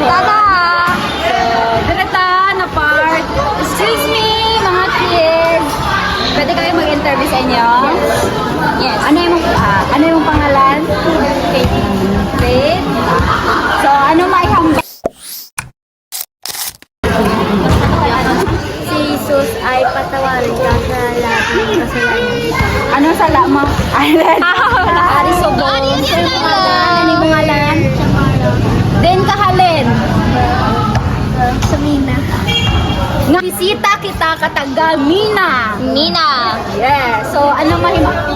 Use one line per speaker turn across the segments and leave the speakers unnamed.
Tada!
So, direta na part. Excuse me, mga kids. Pwede kayo mag-interview sa inyo?
Yes.
Ano yung pangalan? Faith. So, ano maihambal?
Si Jesus ay patawarin ka sa lahat ng kasalanan.
Ano sa mo? Island. Ari Sobong. Ano yung pangalan? Then kahalin.
Samina.
Nga bisita kita kataga Mina.
Mina.
Yeah. So, ano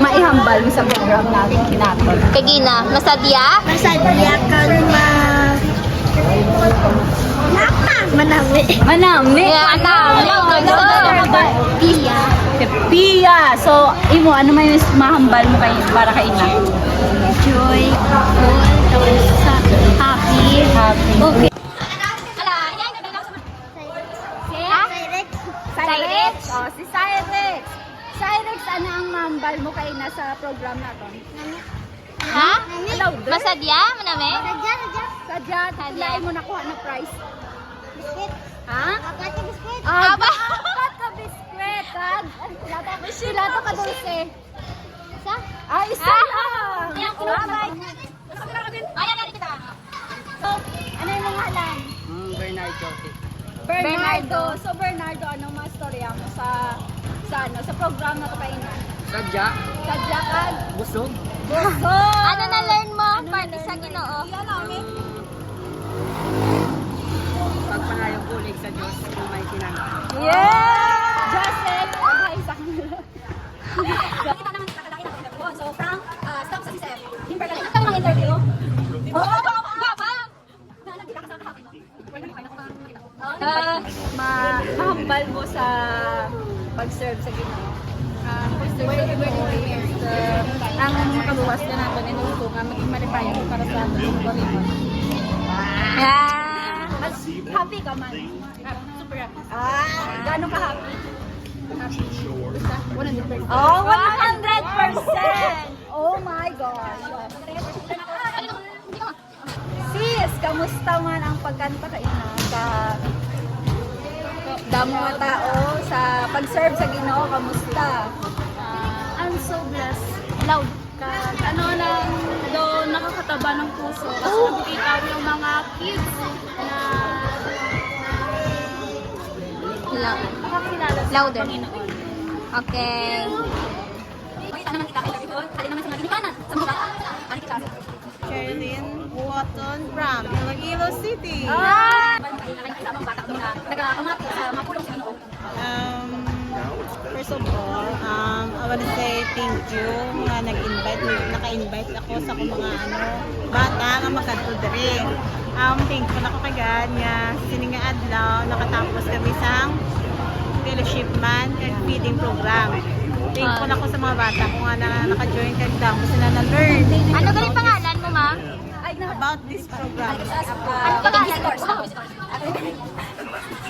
maihambal mo sa program natin kinaton?
Kagina. Masadya? Masadya ka Manami.
Manami.
Yeah, Pia.
Pia. So, imo, ano may mahambal mo para kay Ina?
Joy. Tapos happy.
Okay.
Cyrex.
Oh, si Cyrex. Cyrex, ano ang mahambal mo kay Ina sa program natin?
Ha?
Louder.
Masadya? Manami?
Sadya, lain mo nakuha na prize. Ha?
Aba.
Apat ka biskwit. Lato ka dulce. Ay, isa lang. So, ano yung mga halan? Bernardo. So, Bernardo, anong mga storya mo sa program na to kay Ina?
Sadya,
Sadya ka.
busog.
Busog.
Ano na-learn mo? Parte sa Ginoo.
Pagpanayong kulig sa Diyos kung may kinang.
Yeah! Joseph, hi sa kanila. So, Frank, stop sa CCF. Himper ka lang. Ito mga interview. Mahambal mo sa pag-serve sa Ginoo. Ang makaluwas na natin inuto nga maging malipayan para sa ating kolimon. Mas happy ka man. Super happy. Gano'n ka happy? Happy. 100%. Oh, 100%! Oh my gosh. Sis, kamusta man ang pagkanta ka Ina sa damo nga tao sa pag-serve sa Ginoo, kamusta?
I'm so blessed. Loud. Ano lang, do nakakataba ng puso. Kasi nakikita ko yung mga kids na nakakilala sa
Louder.
Panginoon.
Okay.
Caroline Watton from Iloilo City. First of all, I want to say thank you nga naka-invite ako sa akong mga bata nga magkanto diri. Thankful ako kay God nga sining nga adlaw nakatapos kami sa fellowship man and feeding program. Thankful ako sa mga bata ko nga na naka-join kag damo sila na learn
Ano galing pangalan mo, ma?
about this program.
Ano pangalan mo?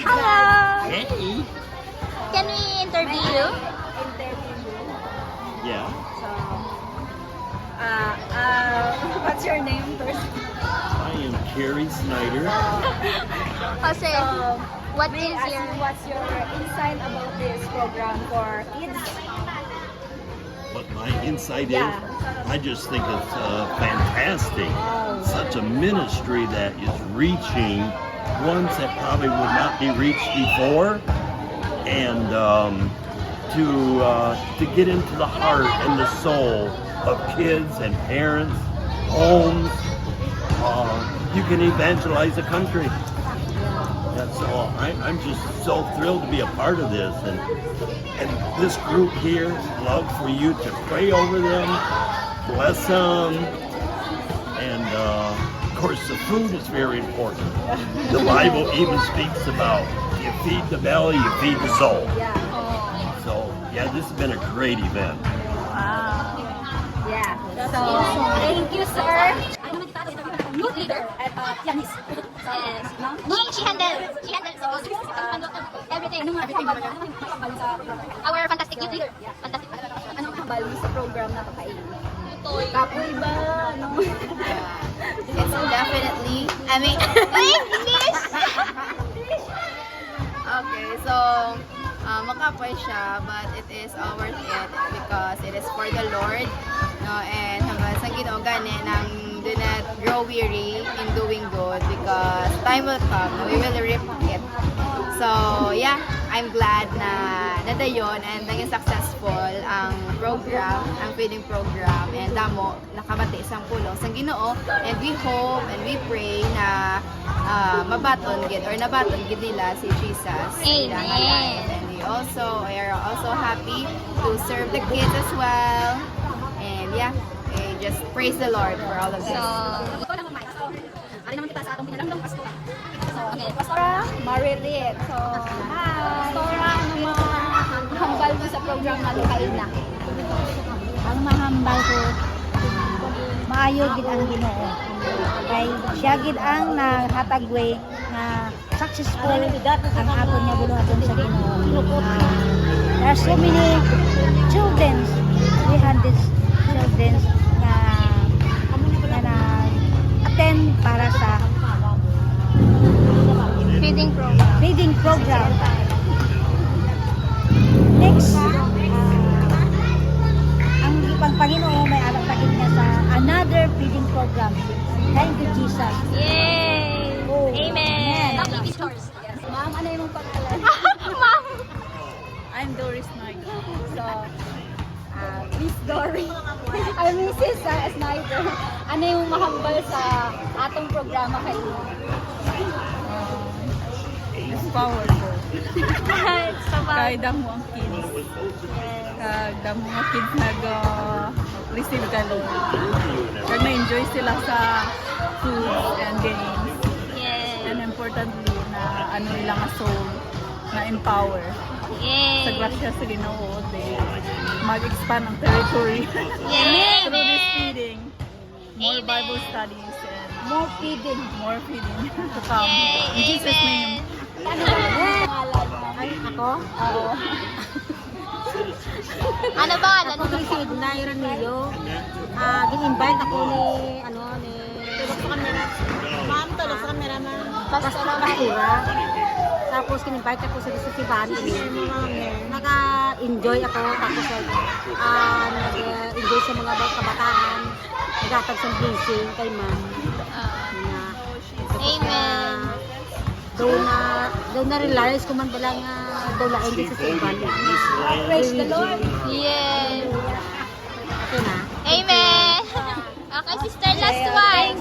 Hello!
Hey.
Can we interview you?
Yeah.
What's your name first?
I am Carrie Snyder.
Jose, what
May
is
ask
your...
you what's your insight about this program for kids?
What my insight
Yeah.
is, I just think it's fantastic. Such a ministry that is reaching ones that probably would not be reached before, and to get into the heart and the soul of kids and parents, homes. You can evangelize a country. That's all. I'm just so thrilled to be a part of this, and this group here, love for you to pray over them, bless them, and of course the food is very important. The Bible even speaks about you feed the belly, you feed the soul. So yeah, this has been a great event.
Yeah. So, thank you, sir. Youth leader at pianist.
Yes. She handles everything. Our fantastic youth leader. Fantastic.
Anong habal mo sa program na kakainin? Kapoy ba? Ano?
It's definitely,
Wait,
So, makapoy siya, but it is worth it because it is for the Lord. No, and hanggang sa Ginoo gani nang do not grow weary in doing good because time will come na we will reap it. So, yeah, I'm glad na nadayon and naging successful ang program, ang feeding program, and damo nakabati isang pulong sa Ginoo, and we hope and we pray na mabaton gid or nabaton gid nila si Jesus.
Amen.
And we are also happy to serve the kids as well. And yeah, just praise the Lord for all of this.
Ari naman kita sa atong pinalandong Pasko. Okay, Pastora Marilit. So, hi. Pastora, ano mahambal mo sa program na Lukain na?
Ang mahambal ko, maayo gid ang Ginoo. Kay siya gid ang naghatagway na successful ang aton nga buhaton sa Ginoo. There are so many children, 300 children na attend para sa feeding program. Next, ang ibang Panginoon may alak pa niya sa another feeding program. Thank you, Jesus.
Yay!
Oh,
Amen! Yes. Ma'am, ano yung pangalan?
I'm Doris Snyder.
So, Miss Dory. Ay, Mrs. Snyder. Ano yung mahambal sa atong programa kayo?
It's powerful.
It's about...
Kaya damo ang kids. Kaya damo ang kids nag-receive ka Lord. Kaya na-enjoy sila sa food and games.
Yes.
And importantly, na ano nila nga soul, na empower. Sa grasya sa Ginoo, they mag-expand ang territory.
Yay!
Through this feeding, more Bible studies and
more feeding.
more feeding to come. In Jesus' name.
Ano ba? Pangalan mo?
Ay, ako?
Oo. Ano ba?
Ako Crisid na Iranillo. Gin-invite ako ni tulog sa camera. Ma'am, tulog sa camera na. Pastora. Tapos kin-invite ako sa festival. Naka-enjoy ako. Tapos nag-enjoy sa mga kabataan. Nagtatag sa blessing kay ma'am.
Amen.
Doon na-realize ko man pala nga dulain din sa festival.
Praise the Lord. Yes.
Okay na.
Amen. Okay, sister, last one.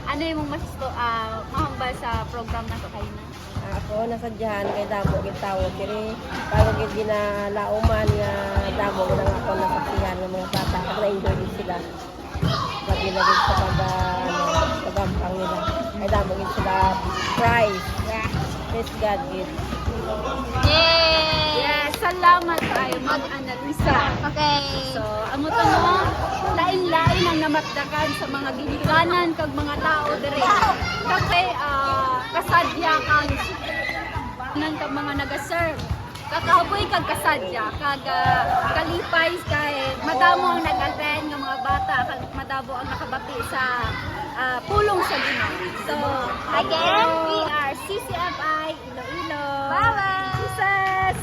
Ano yung mahambal sa program na to kayo na?
Ako nasadyahan kay damo gid tawag diri bago gid ginalauman nga damo gid ang ako nasaksihan ng mga bata kag na-enjoy din sila lagi na gid sa pagampang nila kay damo gid sila prize. Praise God gid.
Yay!
Yes, salamat tayo mag-analisa.
Okay.
So, amo to mo, lain-lain ang namatdakan sa mga ginikanan kag mga tao dire. Kasi kasadya kang nan kag mga naga-serve. Kakaboy kag kasadya kag kalipay kay madamo ang nag-attend nga mga bata kag madamo ang nakabati sa pulong sa Ginoo. So,
Again,
we are CCFI Iloilo.
Bye-bye!
Jesus!